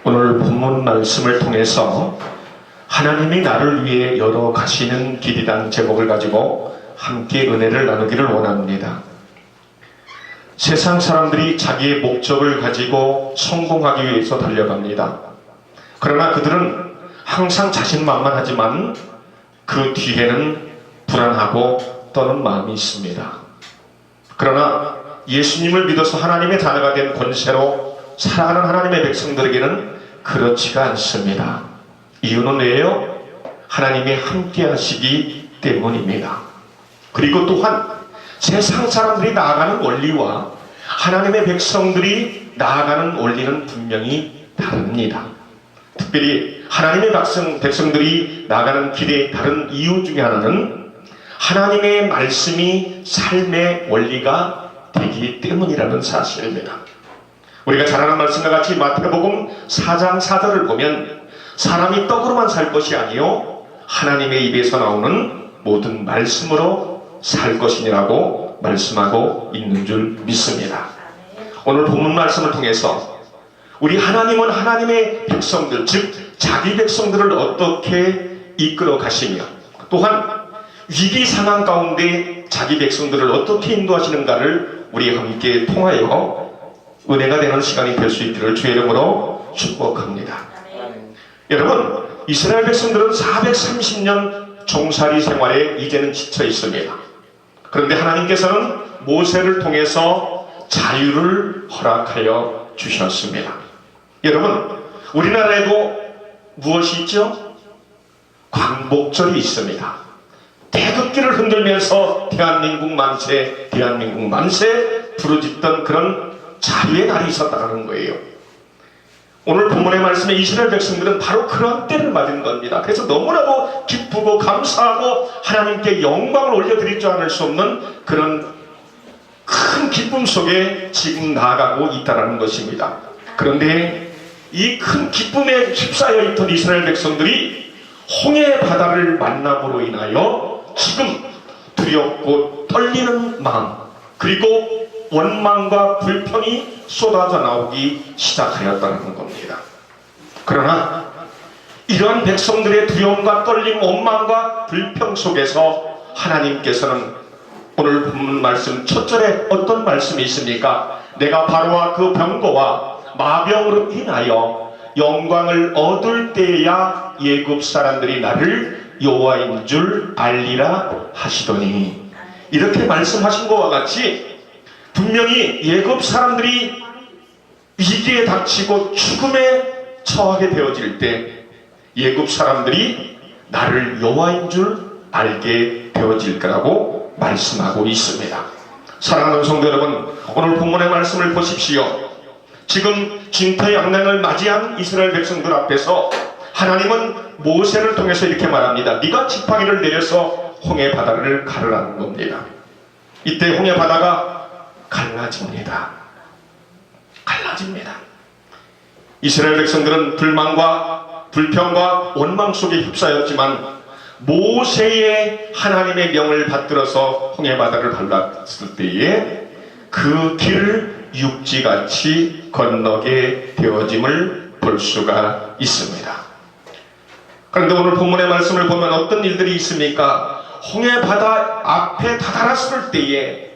오늘 본문 말씀을 통해서 하나님이 나를 위해 열어가시는 길이란 제목을 가지고 함께 은혜를 나누기를 원합니다. 세상 사람들이 자기의 목적을 가지고 성공하기 위해서 달려갑니다. 그러나 그들은 항상 자신만만하지만 그 뒤에는 불안하고 떠는 마음이 있습니다. 그러나 예수님을 믿어서 하나님의 자녀가 된 권세로 살아가는 하나님의 백성들에게는 그렇지가 않습니다. 이유는 왜요? 하나님이 함께 하시기 때문입니다. 그리고 또한 세상 사람들이 나아가는 원리와 하나님의 백성들이 나아가는 원리는 분명히 다릅니다. 특별히 하나님의 백성들이 나아가는 길의 다른 이유 중에 하나는 하나님의 말씀이 삶의 원리가 되기 때문이라는 사실입니다. 우리가 잘 아는 말씀과 같이 마태복음 4장 4절을 보면 사람이 떡으로만 살 것이 아니요 하나님의 입에서 나오는 모든 말씀으로 살 것이니라고 말씀하고 있는 줄 믿습니다. 오늘 본문 말씀을 통해서 우리 하나님은 하나님의 백성들, 즉 자기 백성들을 어떻게 이끌어 가시며 또한 위기 상황 가운데 자기 백성들을 어떻게 인도하시는가를 우리 함께 통하여 은혜가 되는 시간이 될 수 있기를 주의 이름으로 축복합니다. 여러분, 이스라엘 백성들은 430년 종살이 생활에 이제는 지쳐 있습니다. 그런데 하나님께서는 모세를 통해서 자유를 허락하여 주셨습니다. 여러분, 우리나라에도 무엇이 있죠? 광복절이 있습니다. 태극기를 흔들면서 대한민국 만세, 대한민국 만세 부르짖던 그런 자유의 날이 있었다는 거예요. 오늘 본문의 말씀에 이스라엘 백성들은 바로 그런 때를 맞은 겁니다. 그래서 너무나도 기쁘고 감사하고 하나님께 영광을 올려드릴 줄 알 수 없는 그런 큰 기쁨 속에 지금 나아가고 있다는 것입니다. 그런데 이 큰 기쁨에 휩싸여 있던 이스라엘 백성들이 홍해 바다를 만남으로 인하여 지금 두렵고 떨리는 마음, 그리고 원망과 불평이 쏟아져 나오기 시작하였다는 겁니다. 그러나 이러한 백성들의 두려움과 떨림, 원망과 불평 속에서 하나님께서는 오늘 본문 말씀 첫 절에 어떤 말씀이 있습니까? 내가 바로와 그 병거와 마병으로 인하여 영광을 얻을 때야 예굽 사람들이 나를 여호와인 줄 알리라 하시더니, 이렇게 말씀하신 것과 같이 분명히 예굽 사람들이 위기에 닥치고 죽음에 처하게 되어질 때 예굽 사람들이 나를 여호와인 줄 알게 되어질 거라고 말씀하고 있습니다. 사랑하는 성도 여러분, 오늘 본문의 말씀을 보십시오. 지금 진퇴양난을 맞이한 이스라엘 백성들 앞에서 하나님은 모세를 통해서 이렇게 말합니다. 네가 지팡이를 내려서 홍해 바다를 가르라는 겁니다. 이때 홍해 바다가 갈라집니다. 갈라집니다. 이스라엘 백성들은 불만과 불평과 원망 속에 휩싸였지만 모세의 하나님의 명을 받들어서 홍해 바다를 갈랐을 때에 그 길을 육지같이 건너게 되어짐을 볼 수가 있습니다. 그런데 오늘 본문의 말씀을 보면 어떤 일들이 있습니까? 홍해 바다 앞에 다다랐을 때에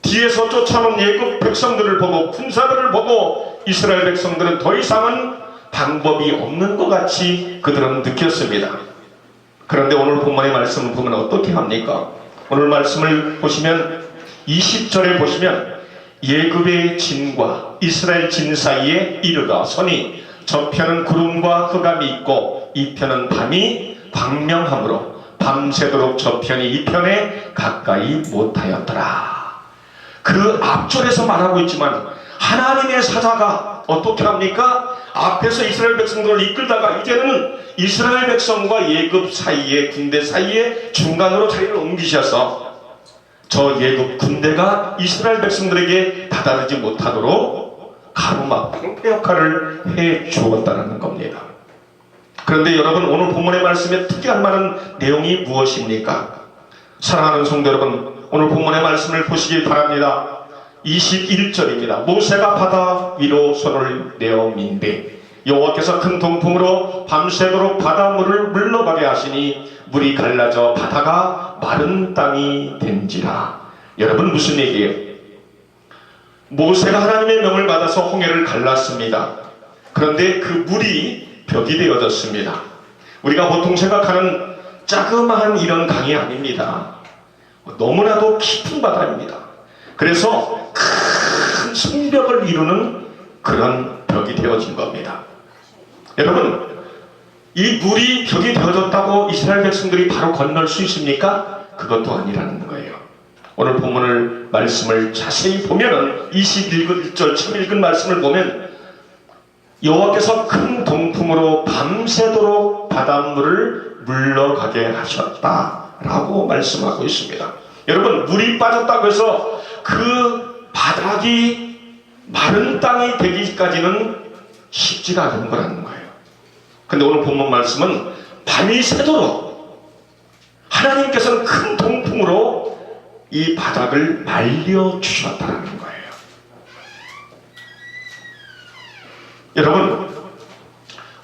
뒤에서 쫓아온 예굽 백성들을 보고 군사들을 보고 이스라엘 백성들은 더 이상은 방법이 없는 것 같이 그들은 느꼈습니다. 그런데 오늘 본문의 말씀을 보면 어떻게 합니까? 오늘 말씀을 보시면 20절에 보시면 예굽의 진과 이스라엘 진 사이에 이르가 서니 저편은 구름과 흑암이 있고 이편은 밤이 광명함으로 밤새도록 저편이 이편에 가까이 못하였더라. 그 앞절에서 말하고 있지만 하나님의 사자가 어떻게 합니까? 앞에서 이스라엘 백성들을 이끌다가 이제는 이스라엘 백성과 예굽 사이에, 군대 사이에 중간으로 자리를 옮기셔서 저 예굽 군대가 이스라엘 백성들에게 다다르지 못하도록 가로막 방패 역할을 해 주었다는 겁니다. 그런데 여러분, 오늘 본문의 말씀에 특이한 많은 내용이 무엇입니까? 사랑하는 성도 여러분, 오늘 본문의 말씀을 보시기 바랍니다. 21절입니다. 모세가 바다 위로 손을 내어 민대 여호와께서 큰 동풍으로 밤새도록 바닷물을 물러가게 하시니 물이 갈라져 바다가 마른 땅이 된지라. 여러분, 무슨 얘기예요? 모세가 하나님의 명을 받아서 홍해를 갈랐습니다. 그런데 그 물이 벽이 되어졌습니다. 우리가 보통 생각하는 자그마한 이런 강이 아닙니다. 너무나도 깊은 바다입니다. 그래서 큰 성벽을 이루는 그런 벽이 되어진 겁니다. 여러분, 이 물이 벽이 되어졌다고 이스라엘 백성들이 바로 건널 수 있습니까? 그것도 아니라는 거예요. 오늘 본문을 말씀을 자세히 보면은 21절 처음 읽은 말씀을 보면 여호와께서 큰 동풍으로 밤새도록 바닷물을 물러가게 하셨다라고 말씀하고 있습니다. 여러분, 물이 빠졌다고 해서 그 바닥이 마른 땅이 되기까지는 쉽지가 않은 거라는 거예요. 근데 오늘 본문 말씀은 밤이 새도록 하나님께서는 큰 동풍으로 이 바닥을 말려주셨다는 거예요. 여러분,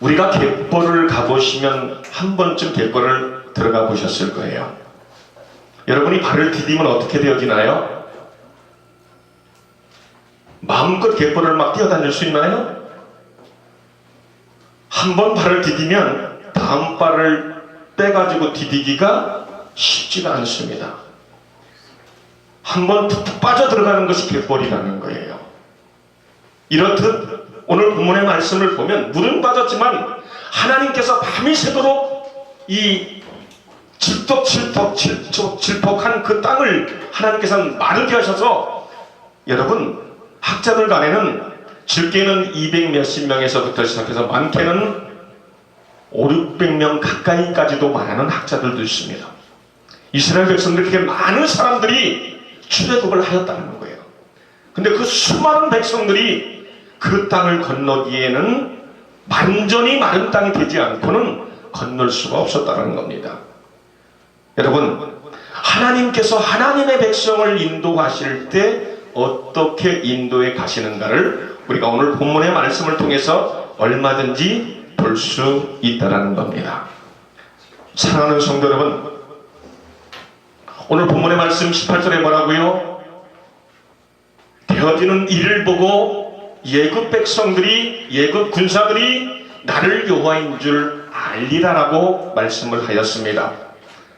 우리가 갯벌을 가보시면 한 번쯤 갯벌을 들어가 보셨을 거예요. 여러분이 발을 디디면 어떻게 되어지나요? 마음껏 갯벌을 막 뛰어다닐 수 있나요? 한 번 발을 디디면 다음 발을 빼가지고 디디기가 쉽지가 않습니다. 한 번 툭툭 빠져들어가는 것이 갯벌이라는 거예요. 이렇듯 오늘 본문의 말씀을 보면 물은 빠졌지만 하나님께서 밤이 새도록 이 질퍽한 그 땅을 하나님께서는 마르게 하셔서, 여러분, 학자들 간에는 적게는 200 몇십 명에서부터 시작해서 많게는 5, 600명 가까이까지도 말하는 학자들도 있습니다. 이스라엘 백성들, 그렇게 많은 사람들이 출애굽을 하였다는 거예요. 근데 그 수많은 백성들이 그 땅을 건너기에는 완전히 마른 땅이 되지 않고는 건널 수가 없었다는 겁니다. 여러분, 하나님께서 하나님의 백성을 인도하실 때 어떻게 인도해 가시는가를 우리가 오늘 본문의 말씀을 통해서 얼마든지 볼 수 있다는 겁니다. 사랑하는 성도 여러분, 오늘 본문의 말씀 18절에 뭐라고요? 되어지는 일을 보고 예굽 백성들이, 예굽 군사들이 나를 여호와인 줄 알리라라고 말씀을 하였습니다.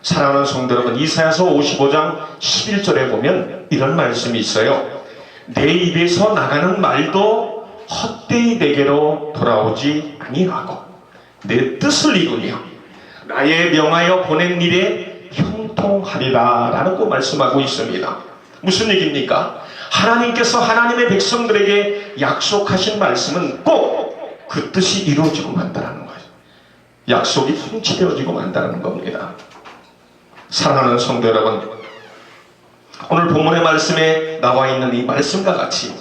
사랑하는 성도 여러분, 이사야서 55장 11절에 보면 이런 말씀이 있어요. 내 입에서 나가는 말도 헛되이 내게로 돌아오지 아니하고 내 뜻을 이루며 나의 명하여 보낸 일에 형통하리라 라고 말씀하고 있습니다. 무슨 얘기입니까? 하나님께서 하나님의 백성들에게 약속하신 말씀은 꼭 그 뜻이 이루어지고 만다라는 거예요. 약속이 성취되어지고 만다라는 겁니다. 사랑하는 성도 여러분, 오늘 본문의 말씀에 나와 있는 이 말씀과 같이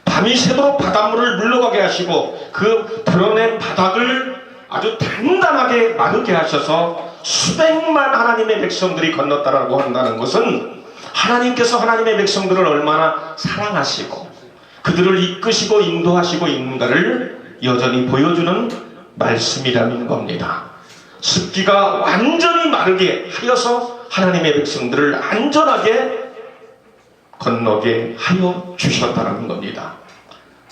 밤이 새도록 바닷물을 물러가게 하시고 그 드러낸 바닥을 아주 단단하게 마르게 하셔서 수백만 하나님의 백성들이 건넜다라고 한다는 것은 하나님께서 하나님의 백성들을 얼마나 사랑하시고 그들을 이끄시고 인도하시고 있는가를 여전히 보여주는 말씀이라는 겁니다. 습기가 완전히 마르게 하여서 하나님의 백성들을 안전하게 건너게 하여 주셨다는 겁니다.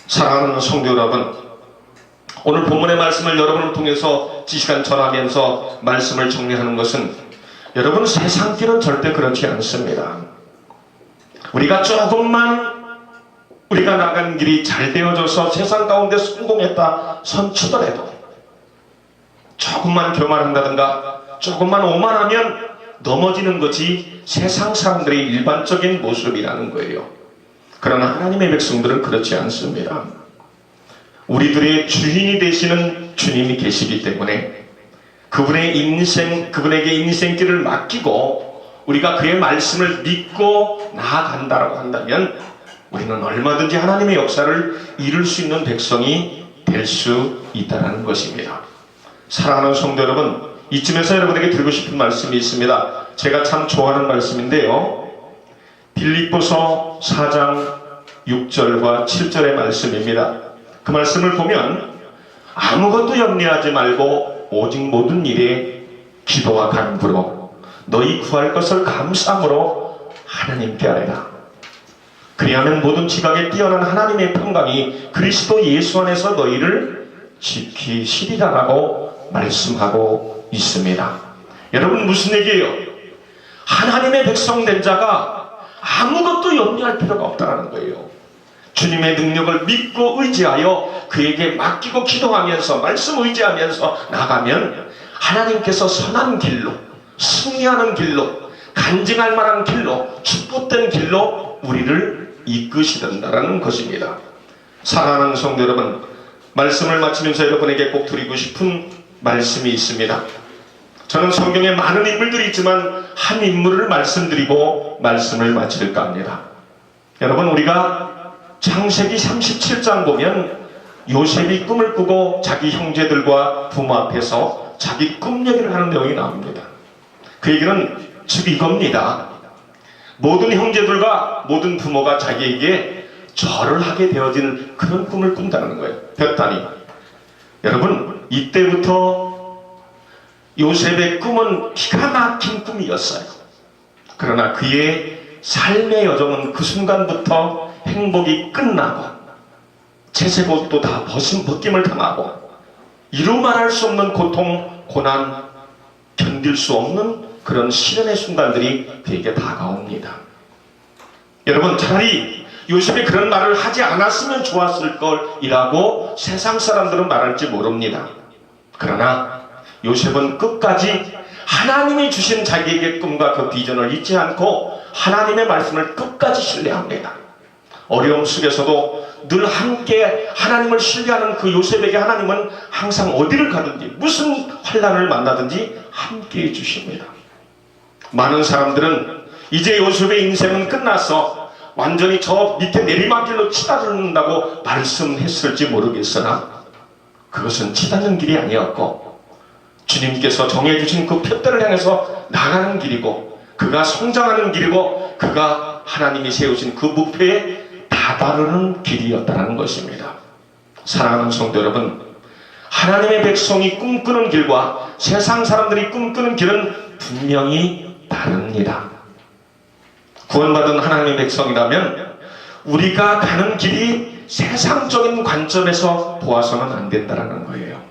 사랑하는 성도 여러분, 오늘 본문의 말씀을 여러분을 통해서 지시간 전하면서 말씀을 정리하는 것은, 여러분, 세상 길은 절대 그렇지 않습니다. 우리가 조금만 우리가 나간 길이 잘 되어져서 세상 가운데 성공했다 선치더라도 조금만 교만한다든가 조금만 오만하면 넘어지는 것이 세상 사람들의 일반적인 모습이라는 거예요. 그러나 하나님의 백성들은 그렇지 않습니다. 우리들의 주인이 되시는 주님이 계시기 때문에 그분에게 인생길을 맡기고 우리가 그의 말씀을 믿고 나아간다라고 한다면 우리는 얼마든지 하나님의 역사를 이룰 수 있는 백성이 될 수 있다는 것입니다. 사랑하는 성도 여러분, 이쯤에서 여러분에게 드리고 싶은 말씀이 있습니다. 제가 참 좋아하는 말씀인데요, 빌립보서 4장 6절과 7절의 말씀입니다. 그 말씀을 보면 아무것도 염려하지 말고 오직 모든 일에 기도와 간구로 너희 구할 것을 감사함으로 하나님께 아뢰라. 그리하면 모든 지각에 뛰어난 하나님의 평강이 그리스도 예수 안에서 너희를 지키시리라라고 말씀하고 있습니다. 여러분, 무슨 얘기예요? 하나님의 백성 된 자가 아무것도 염려할 필요가 없다는 거예요. 주님의 능력을 믿고 의지하여 그에게 맡기고 기도하면서 말씀 의지하면서 나가면 하나님께서 선한 길로, 승리하는 길로, 간증할 만한 길로, 축복된 길로 우리를 이끄시던다라는 것입니다. 사랑하는 성도 여러분, 말씀을 마치면서 여러분에게 꼭 드리고 싶은 말씀이 있습니다. 저는 성경에 많은 인물들이 있지만 한 인물을 말씀드리고 말씀을 마칠까 합니다. 여러분, 우리가 창세기 37장 보면 요셉이 꿈을 꾸고 자기 형제들과 부모 앞에서 자기 꿈 얘기를 하는 내용이 나옵니다. 그 얘기는 즉 이겁니다. 모든 형제들과 모든 부모가 자기에게 절을 하게 되어진 그런 꿈을 꾼다는 거예요. 몇 단위. 여러분, 이때부터 요셉의 꿈은 기가 막힌 꿈이었어요. 그러나 그의 삶의 여정은 그 순간부터 행복이 끝나고 채색옷도 다 벗김을 당하고 이루 말할 수 없는 고통, 고난, 견딜 수 없는 그런 시련의 순간들이 그에게 다가옵니다. 여러분, 차라리 요셉이 그런 말을 하지 않았으면 좋았을 걸이라고 세상 사람들은 말할지 모릅니다. 그러나 요셉은 끝까지 하나님이 주신 자기에게 꿈과 그 비전을 잊지 않고 하나님의 말씀을 끝까지 신뢰합니다. 어려움 속에서도 늘 함께 하나님을 신뢰하는 그 요셉에게 하나님은 항상 어디를 가든지 무슨 환난을 만나든지 함께 해주십니다. 많은 사람들은 이제 요셉의 인생은 끝났어, 완전히 저 밑에 내리막길로 치닫는다고 말씀했을지 모르겠으나 그것은 치닫는 길이 아니었고 주님께서 정해주신 그 표대를 향해서 나가는 길이고 그가 성장하는 길이고 그가 하나님이 세우신 그 목표에 다다르는 길이었다는 것입니다. 사랑하는 성도 여러분, 하나님의 백성이 꿈꾸는 길과 세상 사람들이 꿈꾸는 길은 분명히 다릅니다. 구원받은 하나님의 백성이라면 우리가 가는 길이 세상적인 관점에서 보아서는 안 된다는 거예요.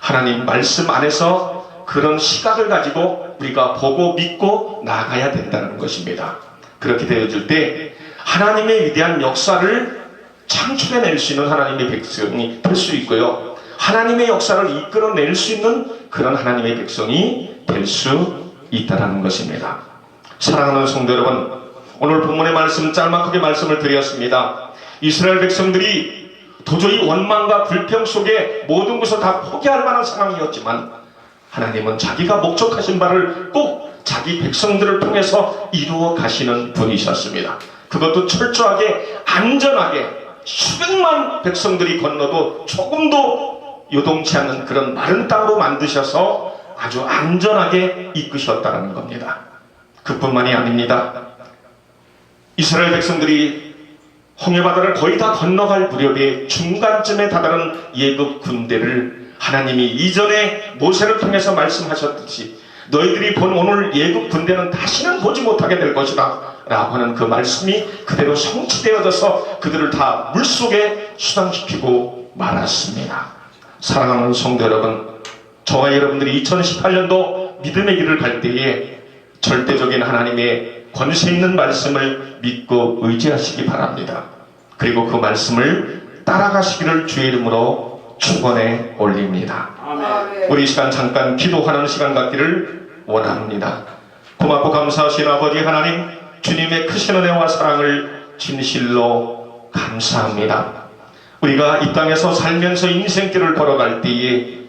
하나님 말씀 안에서 그런 시각을 가지고 우리가 보고 믿고 나아가야 된다는 것입니다. 그렇게 되어질 때 하나님의 위대한 역사를 창출해낼 수 있는 하나님의 백성이 될 수 있고요, 하나님의 역사를 이끌어낼 수 있는 그런 하나님의 백성이 될 수 있다는 것입니다. 사랑하는 성도 여러분, 오늘 본문의 말씀 짤막하게 말씀을 드렸습니다. 이스라엘 백성들이 도저히 원망과 불평 속에 모든 것을 다 포기할 만한 상황이었지만 하나님은 자기가 목적하신 바를 꼭 자기 백성들을 통해서 이루어 가시는 분이셨습니다. 그것도 철저하게 안전하게 수백만 백성들이 건너도 조금도 요동치 않는 그런 마른 땅으로 만드셔서 아주 안전하게 이끄셨다는 겁니다. 그뿐만이 아닙니다. 이스라엘 백성들이 홍해바다를 거의 다 건너갈 무렵에 중간쯤에 다다른 예굽 군대를 하나님이 이전에 모세를 통해서 말씀하셨듯이 너희들이 본 오늘 예굽 군대는 다시는 보지 못하게 될 것이다 라고 하는 그 말씀이 그대로 성취되어져서 그들을 다 물속에 수상시키고 말았습니다. 사랑하는 성도 여러분, 저와 여러분들이 2018년도 믿음의 길을 갈 때에 절대적인 하나님의 권세 있는 말씀을 믿고 의지하시기 바랍니다. 그리고 그 말씀을 따라가시기를 주의 이름으로 축원해 올립니다. 아멘. 우리 시간 잠깐 기도하는 시간 갖기를 원합니다. 고맙고 감사하신 아버지 하나님, 주님의 크신 은혜와 사랑을 진실로 감사합니다. 우리가 이 땅에서 살면서 인생길을 걸어갈 때에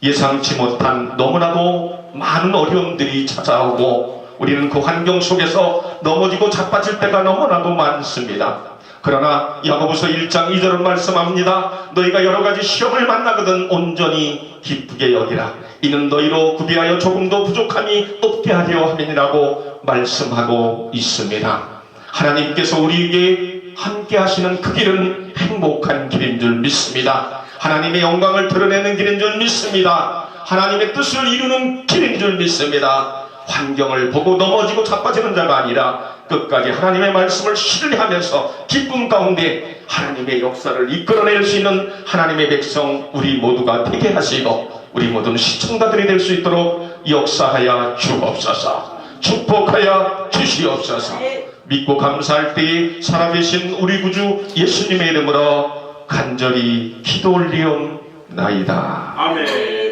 예상치 못한 너무나도 많은 어려움들이 찾아오고 우리는 그 환경 속에서 넘어지고 자빠질 때가 너무나도 많습니다. 그러나 야고보서 1장 2절은 말씀합니다. 너희가 여러가지 시험을 만나거든 온전히 기쁘게 여기라. 이는 너희로 구비하여 조금도 부족함이 없게 하려 함이니라고 말씀하고 있습니다. 하나님께서 우리에게 함께 하시는 그 길은 행복한 길인 줄 믿습니다. 하나님의 영광을 드러내는 길인 줄 믿습니다. 하나님의 뜻을 이루는 길인 줄 믿습니다. 환경을 보고 넘어지고 자빠지는 자가 아니라 끝까지 하나님의 말씀을 신뢰하면서 기쁨 가운데 하나님의 역사를 이끌어낼 수 있는 하나님의 백성 우리 모두가 되게 하시고 우리 모두는 시청자들이 될 수 있도록 역사하여 주옵소서. 축복하여 주시옵소서. 믿고 감사할 때에 살아계신 우리 구주 예수님의 이름으로 간절히 기도 올리옵나이다. 아멘.